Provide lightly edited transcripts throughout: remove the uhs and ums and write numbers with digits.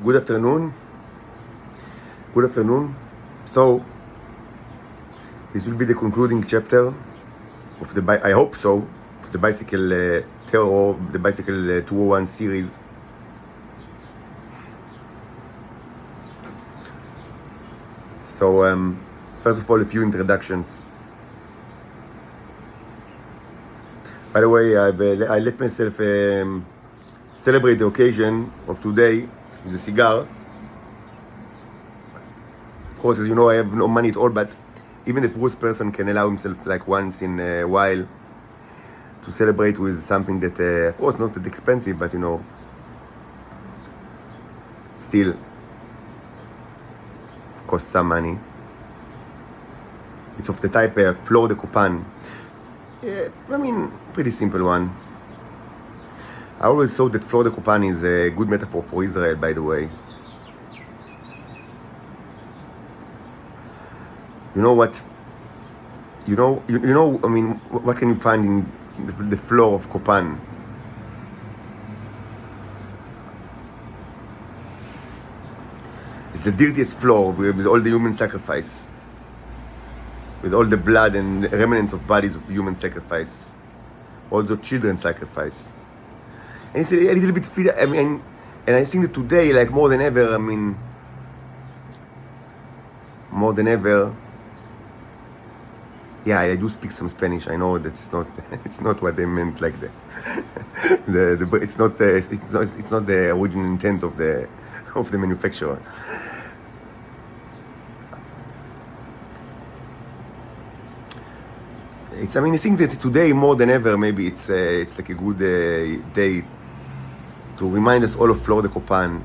Good afternoon. Good afternoon. So, this will be the concluding chapter of the, I hope so, of the bicycle terror, the bicycle 201 series. So, first of all, a few introductions. By the way, I let myself celebrate the occasion of today with a cigar. Of course, as you know, I have no money at all, but even the poorest person can allow himself like once in a while to celebrate with something that, of course, not that expensive, but you know, still costs some money. It's of the type Flor de Copan. I mean, pretty simple one. I always thought that Flor de Copan is a good metaphor for Israel, by the way. You know what? You know. I mean, what can you find in the floor of Copan? It's the dirtiest floor with all the human sacrifice, with all the blood and remnants of bodies of human sacrifice, also children's sacrifice. And it's a little bit, I mean, and I think that today, like more than ever, I mean, more than ever. Yeah, I do speak some Spanish. I know that's not it's not what they meant, like it's not the original intent of the manufacturer. I mean, I think that today more than ever, maybe it's like a good day to remind us all of Flor de Copan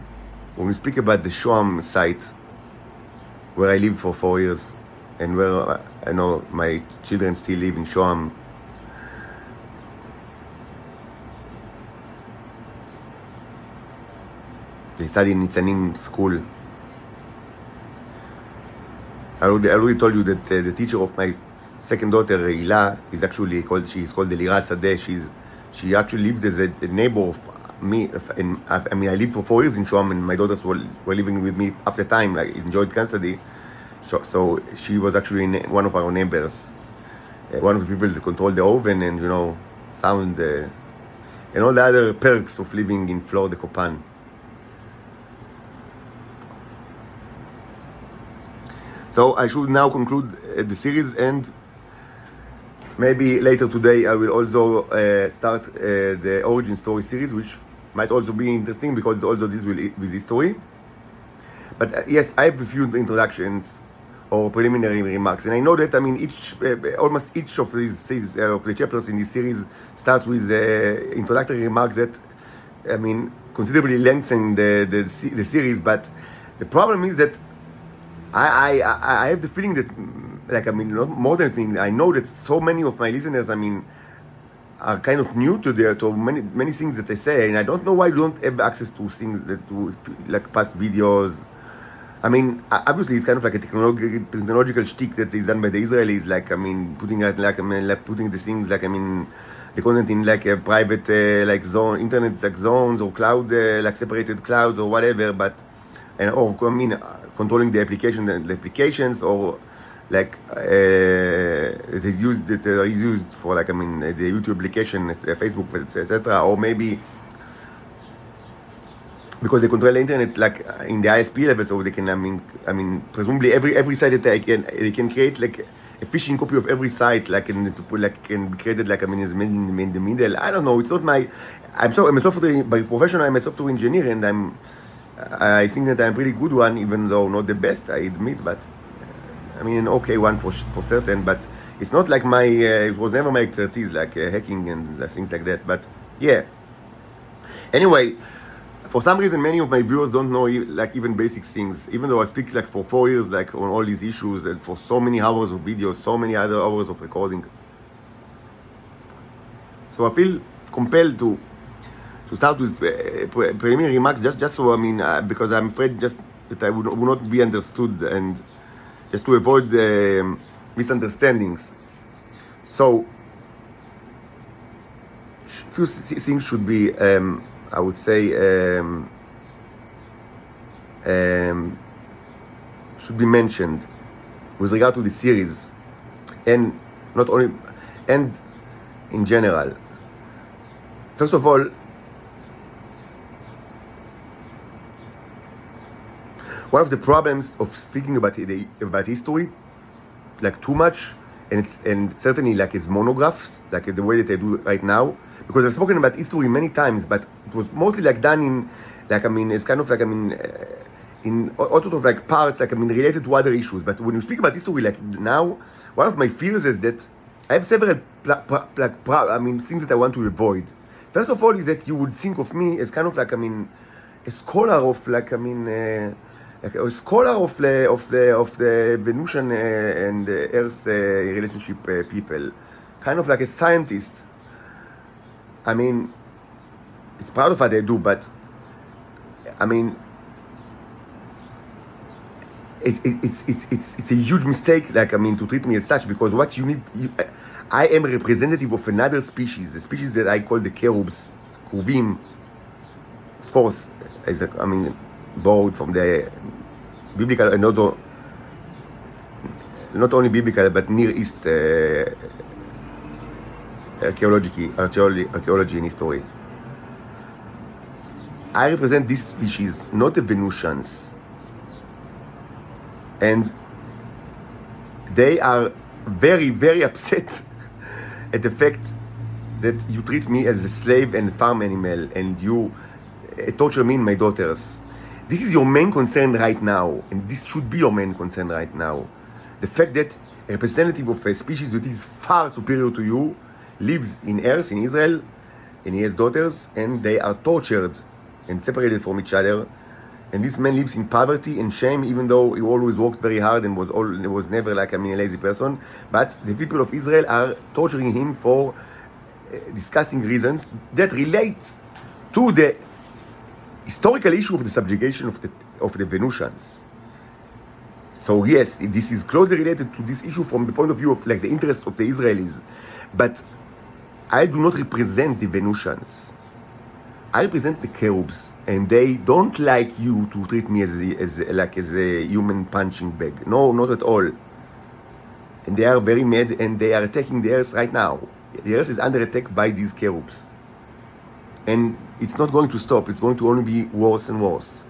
when we speak about the Shoam site where I lived for 4 years and where I know my children still live in Shoam. They study in Nitzanim school. I already told you that the teacher of my second daughter, Hila, is actually called Elira Sadeh. She actually lived as a neighbor of me. And I mean, I lived for 4 years in Shoam, and my daughters were living with me after time, like in joint custody. So she was actually one of our neighbors, one of the people that control the oven and, you know, sound and all the other perks of living in Flor de Copan. So I should now conclude the series, and maybe later today I will also start the origin story series, which might also be interesting because it also deals with history. But yes, I have a few introductions or preliminary remarks, and I know that, I mean, almost each of these of the chapters in this series starts with introductory remarks that, I mean, considerably lengthen the series. But the problem is that I have the feeling that, like, I mean, more than feeling, I know that so many of my listeners, I mean, are kind of new to many things that I say, and I don't know why you don't have access to things like past videos. I mean, obviously, it's kind of like a technological shtick that is done by the Israelis, like, I mean, putting the things, like, I mean, the content in like a private like zone, internet like zones, or cloud, like separated clouds or whatever, but or I mean, controlling the applications, or like it is used for, like, I mean, the YouTube application, Facebook, etc., or maybe because they control the internet, like in the ISP level, so they can, I mean, presumably every site that they can create like a phishing copy of every site, like, and to put, like, can be created, like, I mean, is in the middle. I don't know. It's not my. I'm a software by profession. I'm a software engineer, and I think that I'm a pretty good one, even though not the best, I admit. But I mean, an okay one for certain. But it's not like my. It was never my expertise, like hacking and things like that. But yeah. Anyway. For some reason, many of my viewers don't know, like, even basic things, even though I speak, like, for 4 years, like, on all these issues, and for so many hours of videos, so many other hours of recording. So I feel compelled to start with preliminary remarks, just so, I mean, because I'm afraid just that I would not be understood, and just to avoid misunderstandings. So, few things should be, I would say, should be mentioned with regard to the series, and not only, and in general. First of all, one of the problems of speaking about history, like too much, and certainly like as monographs, like the way that I do right now, because I've spoken about history many times, but it was mostly like done in, like, I mean, it's kind of like, I mean, in all sort of like parts, like, I mean, related to other issues. But when you speak about history, like now, one of my fears is that I have several things that I want to avoid. First of all, is that you would think of me as kind of like, I mean, a scholar of, like, I mean, like a scholar of the Venusian and Earth relationship people, kind of like a scientist. I mean, it's part of what I do, but I mean, it's a huge mistake, like, I mean, to treat me as such, because what you need, I am a representative of another species, a species that I call the cherubs, Kruvim, of course, as a, I mean, borrowed from the biblical, and also not only biblical but Near East archaeology and history. I represent this species, not the Venusians, and they are very, very upset at the fact that you treat me as a slave and farm animal, and you torture me and my daughters. This is your main concern right now, and this should be your main concern right now. The fact that a representative of a species that is far superior to you lives in Earth, in Israel, and he has daughters, and they are tortured and separated from each other. And this man lives in poverty and shame, even though he always worked very hard and was never, like, I mean, a lazy person. But the people of Israel are torturing him for disgusting reasons that relate to the historical issue of the subjugation of the Venusians. So yes, this is closely related to this issue from the point of view of, like, the interest of the Israelis. But I do not represent the Venusians. I represent the cherubs, and they don't like you to treat me as a human punching bag. No, not at all. And they are very mad, and they are attacking the Earth right now. The Earth is under attack by these cherubs. And it's not going to stop. It's going to only be worse and worse.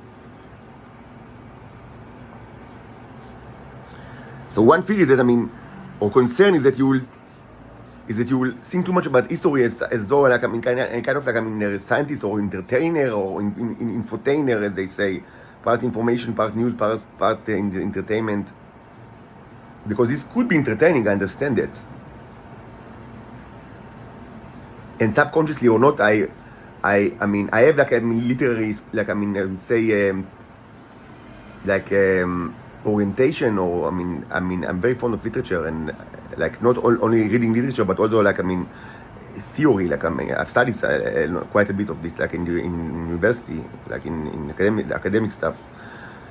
So one fear is that, I mean, or concern is that you will think too much about history as though, like, I mean, kind of like, I mean, a scientist or entertainer or infotainer, as they say, part information, part news, part entertainment. Because this could be entertaining, I understand that. And subconsciously or not, I mean, I have, like, I mean, literary, like, I mean, I would say, orientation, or I mean, I'm very fond of literature, and like not only reading literature, but also, like, I mean, theory. Like, I mean, I've studied quite a bit of this, like in university, like in academic stuff.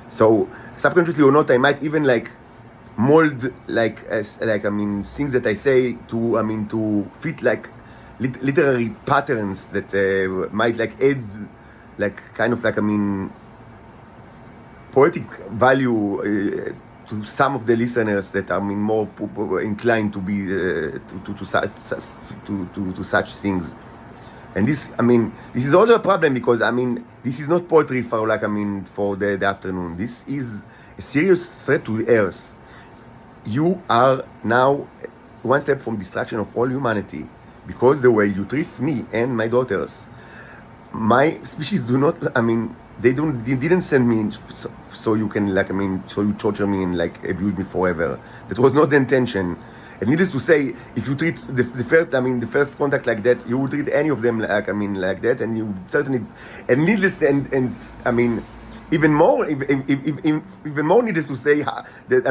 So subconsciously or not, I might even, like, mold, like, I mean, things that I say to fit, like, literary patterns that might, like, add, like, kind of, like, I mean, poetic value to some of the listeners that are, I mean, more inclined to be to such things. And this, I mean, this is also a problem, because, I mean, this is not poetry for, like, I mean, for the afternoon. This is a serious threat to Earth. You are now one step from destruction of all humanity, because the way you treat me and my daughters. My species do not, I mean, they didn't send me so you can, like, I mean, so you torture me and, like, abuse me forever. That was not the intention. And needless to say, if you treat the first contact like that, you would treat any of them, like, I mean, like that, and you certainly, and needless, and I mean, even more needless to say that,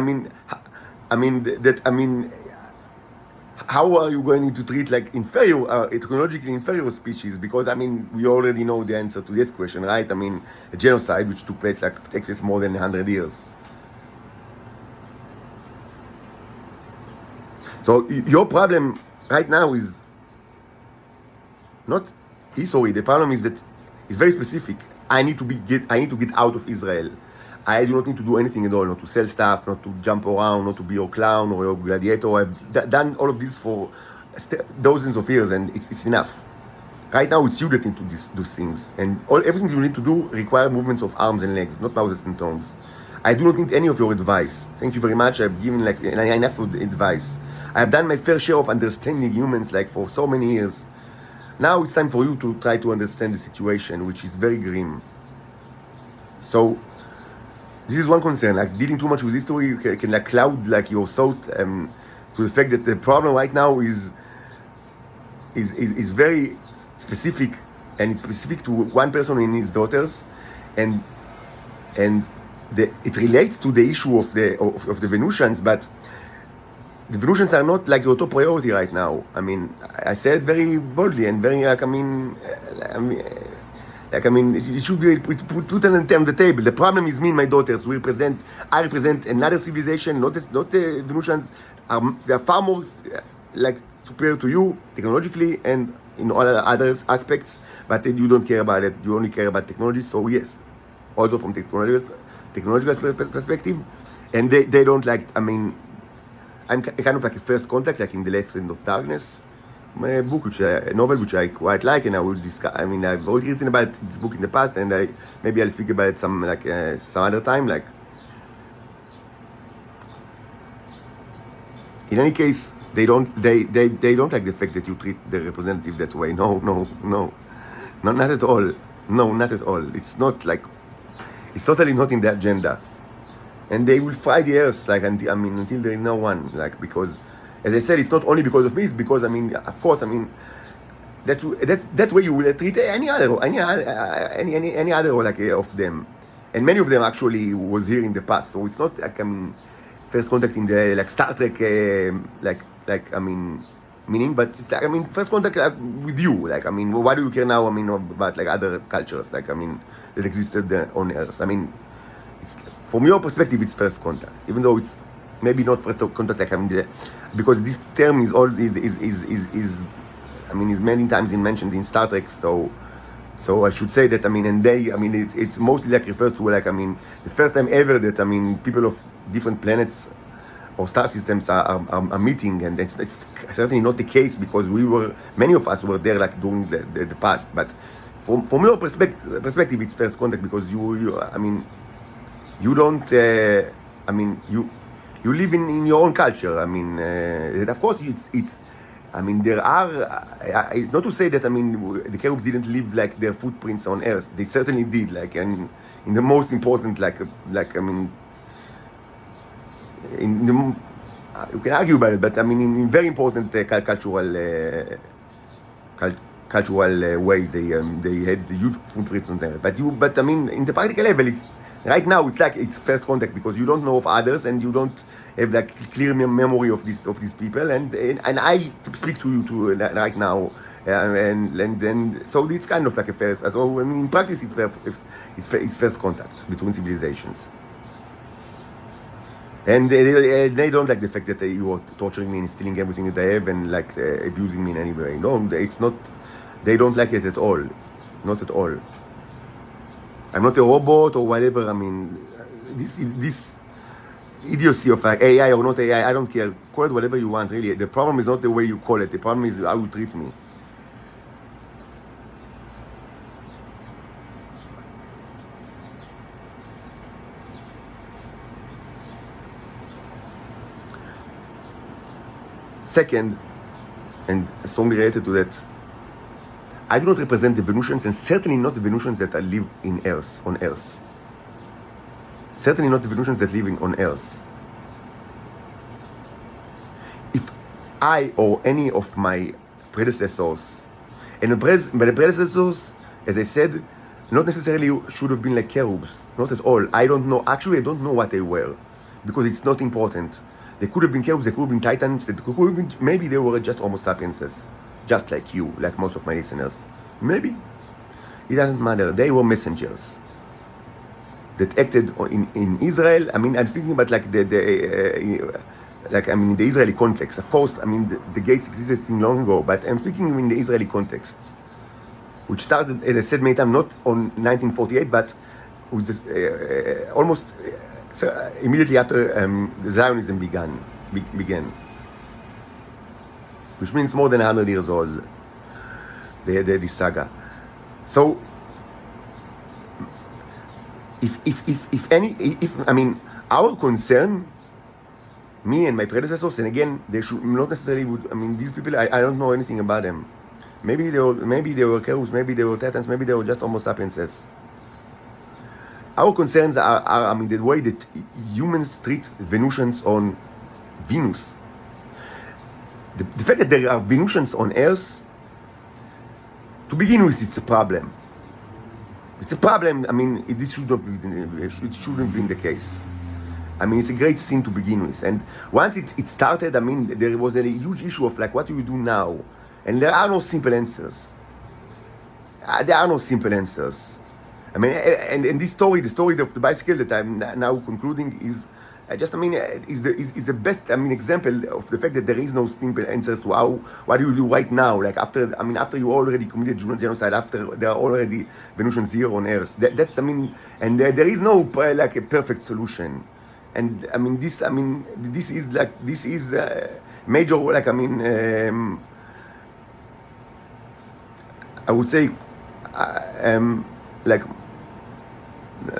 how are you going to treat, like, inferior, technologically inferior species? Because, I mean, we already know the answer to this question, right? I mean, a genocide which takes place more than 100 years. So your problem right now is not history. The problem is that it's very specific. I need to get out of Israel. I do not need to do anything at all, not to sell stuff, not to jump around, not to be your clown or your gladiator. I've done all of this for dozens of years, and it's enough. Right now, it's you that need to do those things, and everything you need to do require movements of arms and legs, not mouths and tongues. I do not need any of your advice. Thank you very much. I've given like enough of advice. I've done my fair share of understanding humans like for so many years. Now it's time for you to try to understand the situation, which is very grim. So this is one concern. Like dealing too much with history can like cloud like your thought to the fact that the problem right now is very specific, and it's specific to one person and his daughters, and it relates to the issue of the Venusians, but the Venusians are not like your top priority right now. I mean, I said it very boldly and very like it should be put on the table. The problem is me and my daughters. I represent another civilization. Not the Venusians. They are far more like superior to you technologically and in all other aspects, but you don't care about it. You only care about technology. So yes, also from technological perspective, and they don't like. I mean, I'm kind of like a first contact, like in The Left End of Darkness, my book, a novel which I quite like, and I will discuss. I mean, I've already written about this book in the past, and maybe I'll speak about it some other time. Like, in any case, they don't like the fact that you treat the representative that way. No, not at all. No, not at all. It's not like, it's totally not in the agenda, and they will fry the earth like until there is no one, like, because, as I said, it's not only because of me. It's because of course, that way you will treat any other like of them, and many of them actually was here in the past. So it's not like first contact in the like Star Trek meaning, but it's like first contact with you. Like why do you care now? About like other cultures that existed on Earth. It's from your perspective, it's first contact, even though it's maybe not first contact because this term is many times mentioned in Star Trek. So I should say that it's mostly like refers to the first time ever that people of different planets or star systems are meeting, and it's certainly not the case because many of us were there like during the past. But from your perspective, it's first contact because you don't you live in your own culture. Of course it's there are. It's not to say that the cherubs didn't leave like their footprints on Earth. They certainly did. Like, and in the most important you can argue about it, but in very important cultural ways, they had huge footprints on Earth. But in the practical level, right now it's like it's first contact because you don't know of others and you don't have like clear memory of these people, and I speak to you right now, and then so it's kind of like a first. So in practice, it's first contact between civilizations, and they don't like the fact that you are torturing me and stealing everything that I have and like abusing me in any way. No, it's not. They don't like it at all, not at all. I'm not a robot or whatever. This idiocy of like AI or not AI, I don't care. Call it whatever you want, really. The problem is not the way you call it. The problem is how you treat me. Second, and strongly related to that, I do not represent the Venusians, and certainly not the Venusians that live on Earth. Certainly not the Venusians that live on Earth. If I or any of my predecessors, and by the predecessors, as I said, not necessarily should have been like cherubs, not at all. I don't know. Actually, I don't know what they were, because it's not important. They could have been cherubs, they could have been titans, maybe they were just Homo sapienses. Just like you, like most of my listeners. Maybe. It doesn't matter. They were messengers that acted in Israel. I'm speaking about like the Israeli context. Of course, the gates existed long ago, but I'm speaking in the Israeli context, which started, as I said many times, not on 1948, but with this, almost immediately after Zionism began, which means more than 100 years old, the saga. So, our concern, me and my predecessors, and again, they should not necessarily these people, I don't know anything about them. Maybe they were Kerus, maybe they were Titans, maybe they were just Homo sapienses. Our concerns are the way that humans treat Venusians on Venus. The fact that there are Venusians on Earth, to begin with, it's a problem. It's a problem. This should not be. It shouldn't be the case. It's a great sin to begin with. And once it started, there was a huge issue of what do you do now? And there are no simple answers. There are no simple answers. And this story, the story of the bicycle that I'm now concluding is is the best example of the fact that there is no simple answers to what do you do right now, after you already committed genocide, after there are already Venusians here on Earth. That's and there is no a perfect solution. And this is major I would say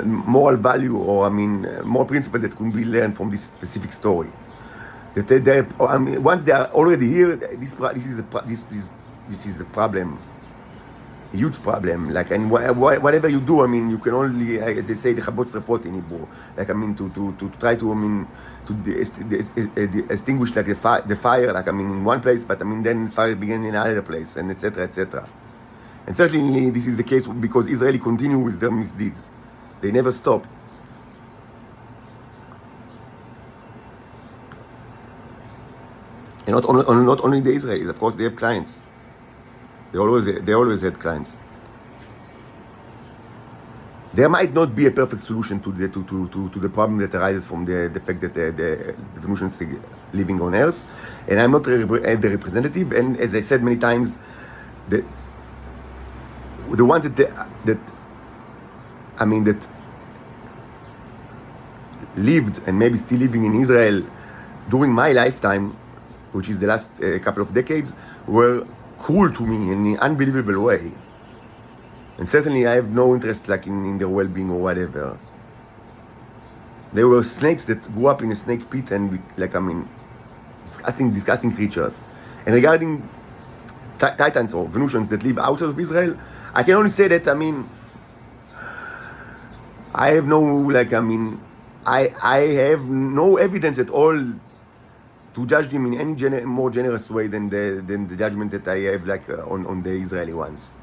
moral value or more principle that could be learned from this specific story. That once they are already here, this is a problem, a huge problem. And whatever you do, you can only, as they say, the chabot srefot in Hebrew, to try to extinguish the fire, in one place, but then fire begin in another place, and etc. etc. And certainly this is the case because Israel continue with their misdeeds. They never stop. And not only the Israelis, of course, they have clients. They always had clients. There might not be a perfect solution to the problem that arises from the fact that the Venusians are living on Earth, and I'm not the representative. And as I said many times, the ones that lived and maybe still living in Israel during my lifetime, which is the last couple of decades, were cruel to me in an unbelievable way. And certainly I have no interest in their well-being or whatever. They were snakes that grew up in a snake pit and disgusting creatures. And regarding Titans or Venusians that live outside of Israel, I can only say that I have no I have no evidence at all to judge them in any more generous way than the judgment that I have on the Israeli ones.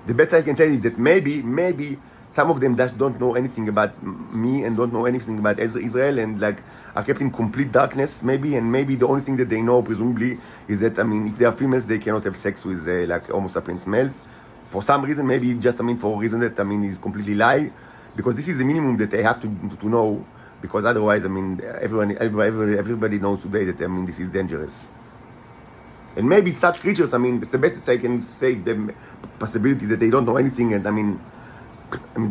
The best I can say is that maybe some of them just don't know anything about me and don't know anything about Israel and are kept in complete darkness maybe, and maybe the only thing that they know presumably is that if they are females they cannot have sex with Homo sapiens males for some reason, maybe just for a reason that is completely lie, because this is the minimum that they have to know, because otherwise everybody knows today that this is dangerous. And maybe such creatures, it's the best I can say, the possibility that they don't know anything, and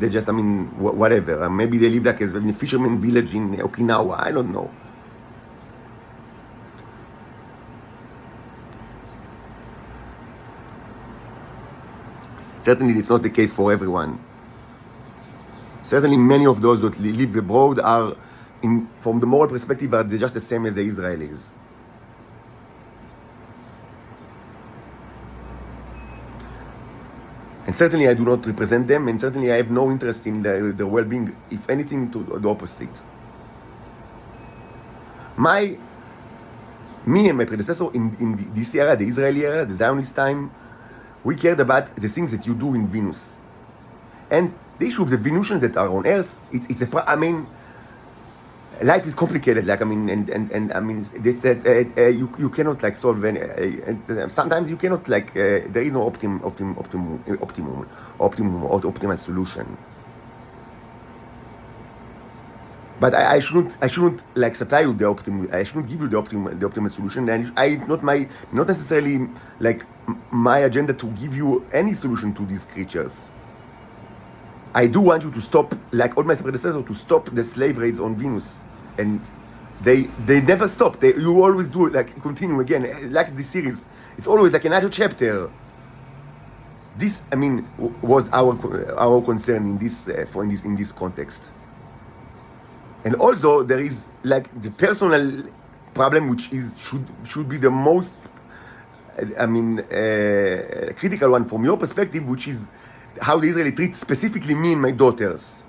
they just, whatever. Maybe they live as a fisherman village in Okinawa, I don't know. Certainly it's not the case for everyone. Certainly many of those that live abroad are, from the moral perspective, are just the same as the Israelis. And certainly I do not represent them, and certainly I have no interest in their well-being, if anything, to the opposite. Me and my predecessor in this era, the Israeli era, the Zionist time, we cared about the things that you do in Venus. And the issue of the Venusians that are on Earth, life is complicated. You cannot solve any. And sometimes you cannot there is no optimal solution. But I shouldn't supply you the optimal. I shouldn't give you the optimal solution. And it's not necessarily my agenda to give you any solution to these creatures. I do want you to stop, like all my predecessors, to stop the slave raids on Venus. And they never stop. You always do it, like continue again, like this series. It's always like another chapter. This, I mean, was our concern in this in this context. And also there is like the personal problem, which is should be the most, I mean, critical one from your perspective, which is how the Israeli treat specifically me and my daughters,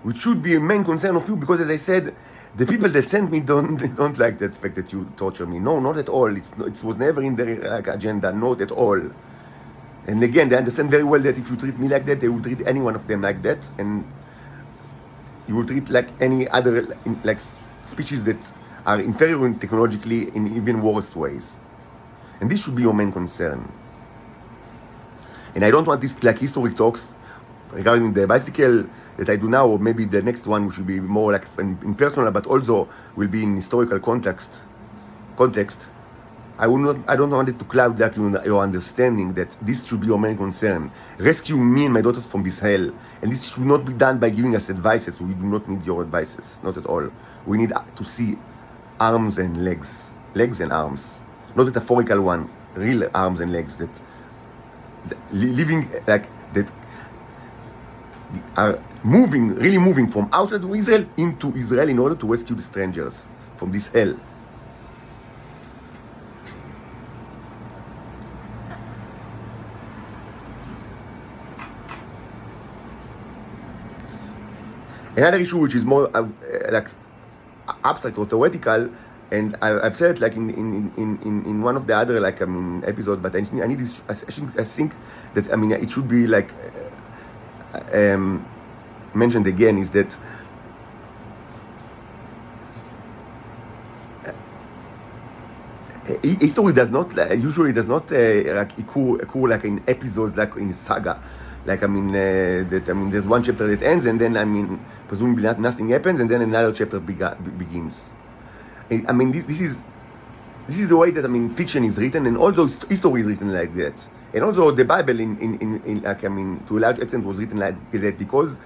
which should be a main concern of you, because as I said, the people that sent me don't like that fact that you torture me. No, not at all. It was never in their agenda, not at all. And again, they understand very well that if you treat me like that, they will treat any one of them like that, and you will treat like any other like species that are inferior technologically in even worse ways. And this should be your main concern. And I don't want this like historic talks regarding the bicycle that I do now, or maybe the next one should be more like in personal, but also will be in historical context. I don't want it to cloud like your understanding that this should be your main concern. Rescue me and my daughters from this hell. And this should not be done by giving us advices. We do not need your advices, not at all. We need to see arms and legs and arms, not metaphorical one, real arms and legs that living like that are really moving from outside of Israel into Israel in order to rescue the strangers from this hell. Another issue which is more like abstract or theoretical, and I've said it like in one of the other like episodes, but I need this. I think that it should be like mentioned again, is that history does not usually like occur like in episodes, like in saga. Like there's one chapter that ends, and then presumably nothing happens, and then another chapter begins. This is the way that fiction is written, and also history is written like that. And also the Bible to a large extent was written like that, because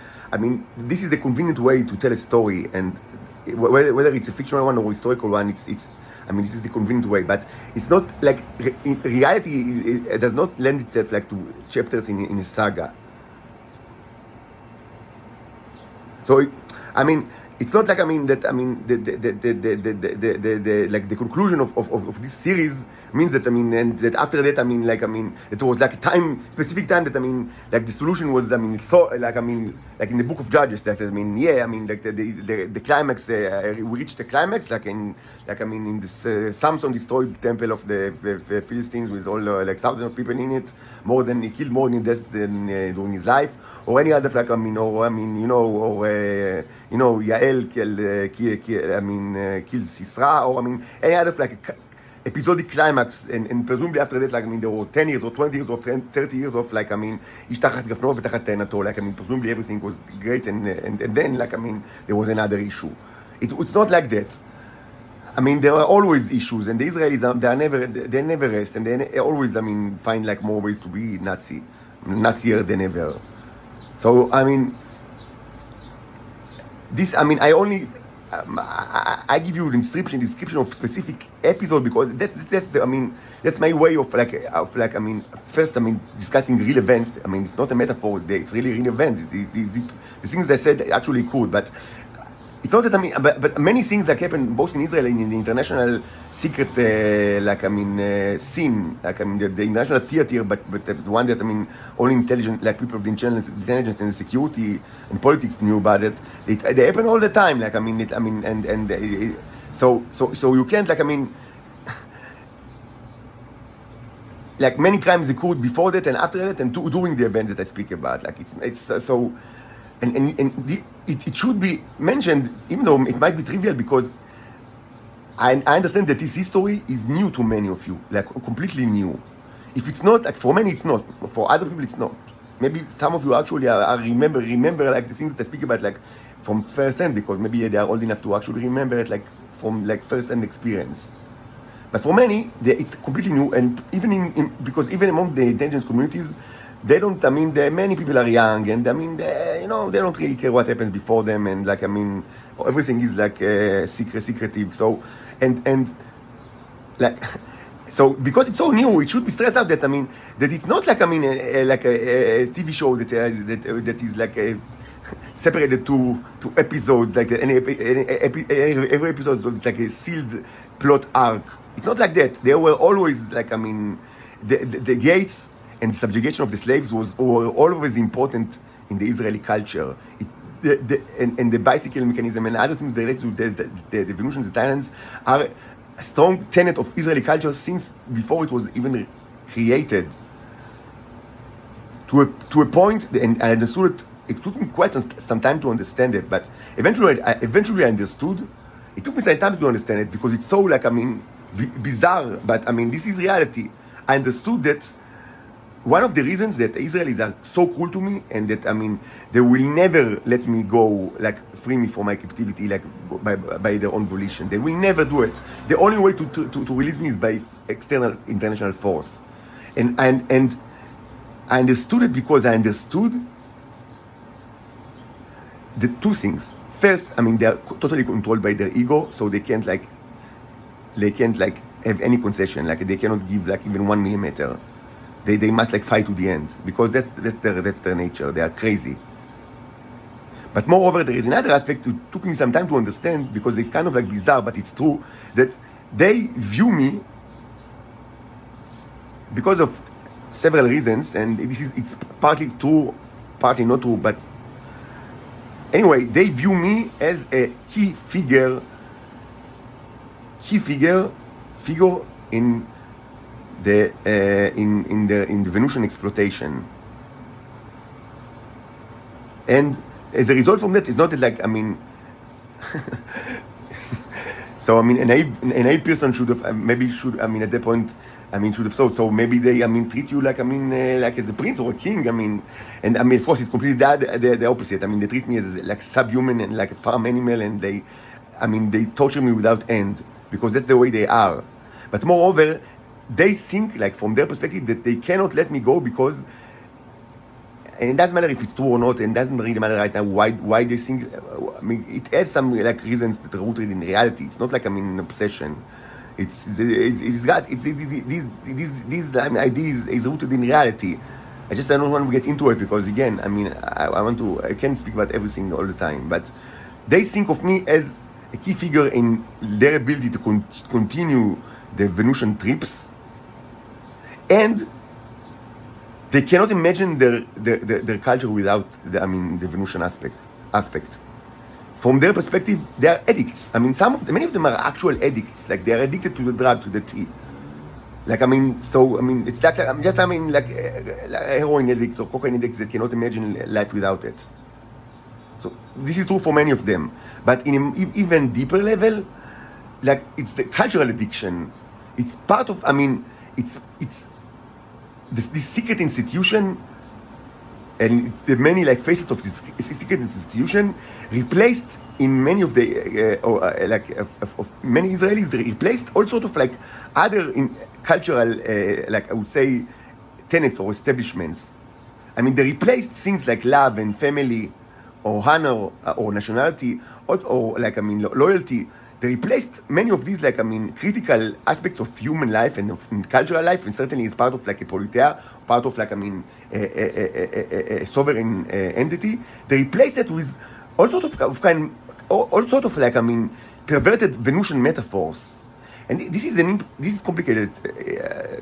this is the convenient way to tell a story, and whether it's a fictional one or a historical one, it's this is the convenient way, but it's not like in reality. It does not lend itself like to chapters in a saga. So it's not like the like the conclusion of this series means that and that after that it was like a specific time that like the solution was so like in the book of Judges that like the climax, we reached the climax in this Samson destroyed the temple of the Philistines with all like thousands of people in it, he killed more than deaths than during his life, or any other like Yael kills Sisera, or any other like episodic climax, and presumably after that there were 10 years or 20 years or 30 years of like איש תחת גפנו ותחת תאנתו, like presumably everything was great, and then like there was another issue. It's not like that. There are always issues, and the Israelis they never rest, and they always find like more ways to be Nazier than ever. So this I only I give you the description of specific episode, because that's my way of first discussing real events. It's not a metaphor, it's really real events. The things they said actually could, but it's not that but many things that happen both in Israel and in the international secret scene, like the international theater, but the one that only intelligent like people of the intelligence and security and politics knew about it. They happen all the time. So you can't like many crimes occurred before that and after that and during the event that I speak about. Like it's so. It should be mentioned, even though it might be trivial, because I understand that this history is new to many of you, like completely new. If it's not, like for many it's not, for other people it's not. Maybe some of you actually remember like the things that I speak about like from first hand, because maybe they are old enough to actually remember it like from like first hand experience. But for many, it's completely new, and because even among the intelligence communities, they don't. Many people are young, and they don't really care what happens before them, and like, I mean, everything is like secretive. So, and like, so because it's so new, it should be stressed out that, I mean, that it's not like, I mean, like a TV show that is like separated to episodes, like every episode is like a sealed plot arc. It's not like that. There were always, like, I mean, the gates and subjugation of the slaves were always important in the Israeli culture. And the bicycle mechanism and other things related to the Venusians, the Thailands, are a strong tenet of Israeli culture since before it was even created. To a point, and I understood it took me quite some time to understand it, but eventually I understood. It took me some time to understand it because it's so, like, I mean, bizarre, but I mean, this is reality. I understood that one of the reasons that Israelis are so cruel to me, and that, I mean, they will never let me go, like, free me from my captivity, like, by their own volition. They will never do it. The only way to release me is by external international force. And I understood it because I understood the two things. First, I mean, they are totally controlled by their ego, so they can't have any concession. Like, they cannot give, like, even 1 millimeter. They must, like, fight to the end, because that's their nature. They are crazy. But moreover, there is another aspect that took me some time to understand, because it's kind of like bizarre, but it's true, that they view me because of several reasons, and it's partly true, partly not true, but anyway, they view me as a key figure in the Venusian exploitation. And as a result from that, it's not that, like, I mean, so, I mean, a naive person should have, I mean, at that point, I mean, should have thought, so maybe they, I mean, treat you like, I mean, like as a prince or a king, I mean, and I mean, of course, it's completely the opposite. I mean, they treat me as like subhuman and like a farm animal, and they torture me without end, because that's the way they are. But moreover, they think, like, from their perspective, that they cannot let me go because, and it doesn't matter if it's true or not, and it doesn't really matter right now why they think, I mean, it has some, like, reasons that are rooted in reality. It's not like, I mean, an obsession. These ideas is rooted in reality. I don't want to get into it because, again, I mean, I can't speak about everything all the time, but they think of me as a key figure in their ability to continue the Venusian trips, and they cannot imagine their culture without the Venusian aspect. From their perspective, they are addicts. I mean, many of them are actual addicts. Like, they are addicted to the drug, to the tea. Like, I mean, so, I mean, it's like heroin addicts or cocaine addicts that cannot imagine life without it. So, this is true for many of them. But in an even deeper level, like, it's the cultural addiction. It's part of, I mean, it's this secret institution, and the many, like, facets of this secret institution replaced in many of the of many Israelis. They replaced all sort of, like, other cultural, like, I would say, tenets or establishments. I mean, they replaced things like love and family, or honor, or nationality, or like, I mean, loyalty. They replaced many of these, like, I mean, critical aspects of human life and of cultural life, and certainly is part of, like, a politea, part of, like, I mean, a sovereign entity. They replaced it with all sort of like, I mean, perverted Venusian metaphors. And this is complicated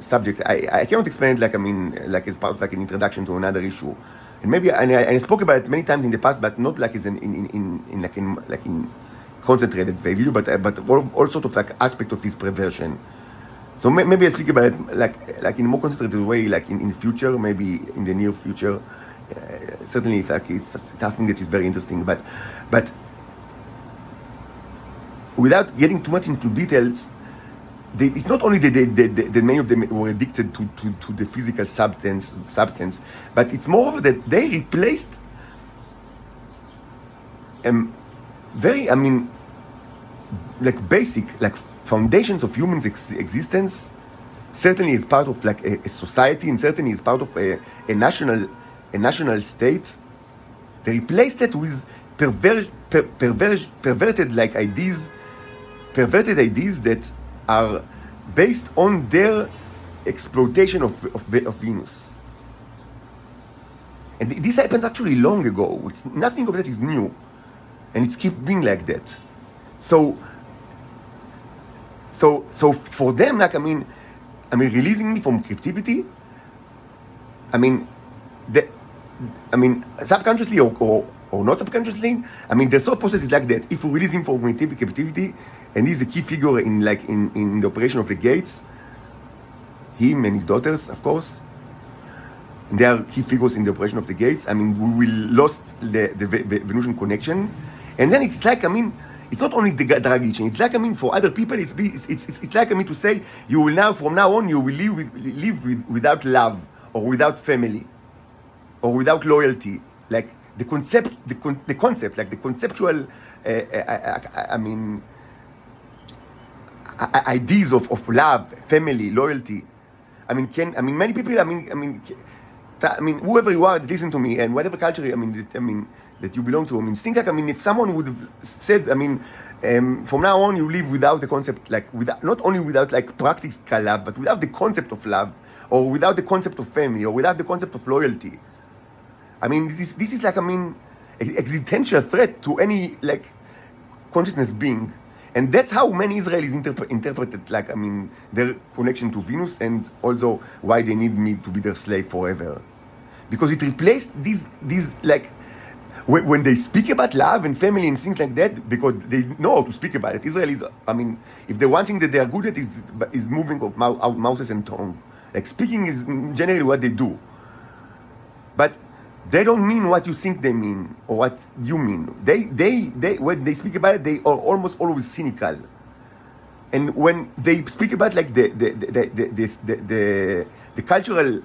subject. I cannot explain it, like, I mean, like, as part of, like, an introduction to another issue. And maybe I spoke about it many times in the past, but not like as in concentrated video, but all sort of, like, aspect of this perversion. So maybe I speak about it like in a more concentrated way, like in the future, maybe in the near future. Certainly, like, it's something that is very interesting. But without getting too much into details, it's not only that many of them were addicted to the physical substance, but it's more that they replaced very, I mean, like, basic, like, foundations of human existence, certainly as part of, like, a society, and certainly as part of a national state. They replaced it with perverted like ideas, perverted ideas that are based on their exploitation of Venus. And this happened actually long ago. Nothing of that is new, and it's keep being like that. So for them, like releasing me from captivity. Subconsciously or not subconsciously. The thought process is like that. If we release him from captivity, and he's a key figure in the operation of the gates, him and his daughters, of course, they are key figures in the operation of the gates. We will lost the Venusian connection, and then it's like it's not only the Dragic. It's like for other people, it's like to say you will now from now on you will live without love or without family or without loyalty. Like the concept, like the conceptual, ideas of love, family, loyalty. Many people. Whoever you are that listen to me and whatever culture that you belong to. Think like if someone would have said from now on you live without the concept, like without, not only without like practical love, but without the concept of love, or without the concept of family, or without the concept of loyalty. This is like existential threat to any like consciousness being. And that's how many Israelis interpreted like their connection to Venus, and also why they need me to be their slave forever, because it replaced these like when they speak about love and family and things like that, because they know how to speak about it. Israelis, if the one thing that they are good at is moving of mouths and tongue, like speaking is generally what they do, but they don't mean what you think they mean or what you mean. They when they speak about it, they are almost always cynical. And when they speak about like the cultural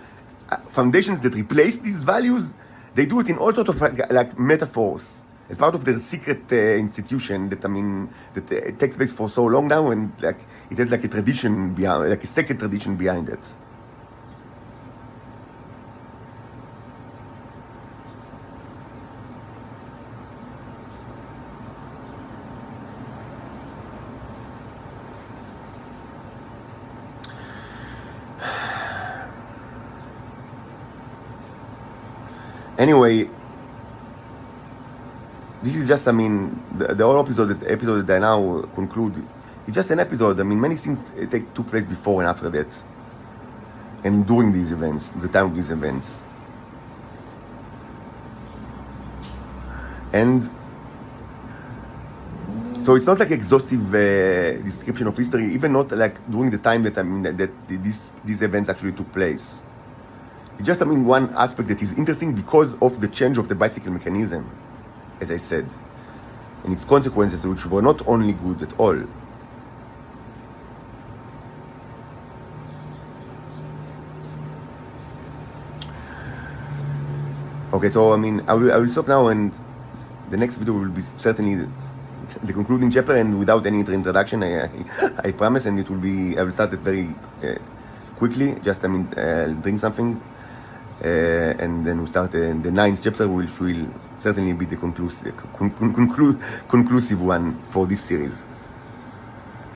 foundations that replace these values, they do it in all sorts of like metaphors as part of their secret institution that that takes place for so long now, and like it has like a tradition behind, like a sacred tradition behind it. Anyway, this is just, the whole episode that I now conclude, it's just an episode. Many things took place before and after that, and during these events, the time of these events. And so it's not like exhaustive description of history, even not like during the time that that these events actually took place. It's just one aspect that is interesting because of the change of the bicycle mechanism, as I said, and its consequences, which were not only good at all. Okay, so I will stop now, and the next video will be certainly the concluding chapter, and without any introduction, I promise, and it will be, I will start it very quickly, just drink something, and then we'll start the 9th chapter, which will certainly be the conclusive one for this series.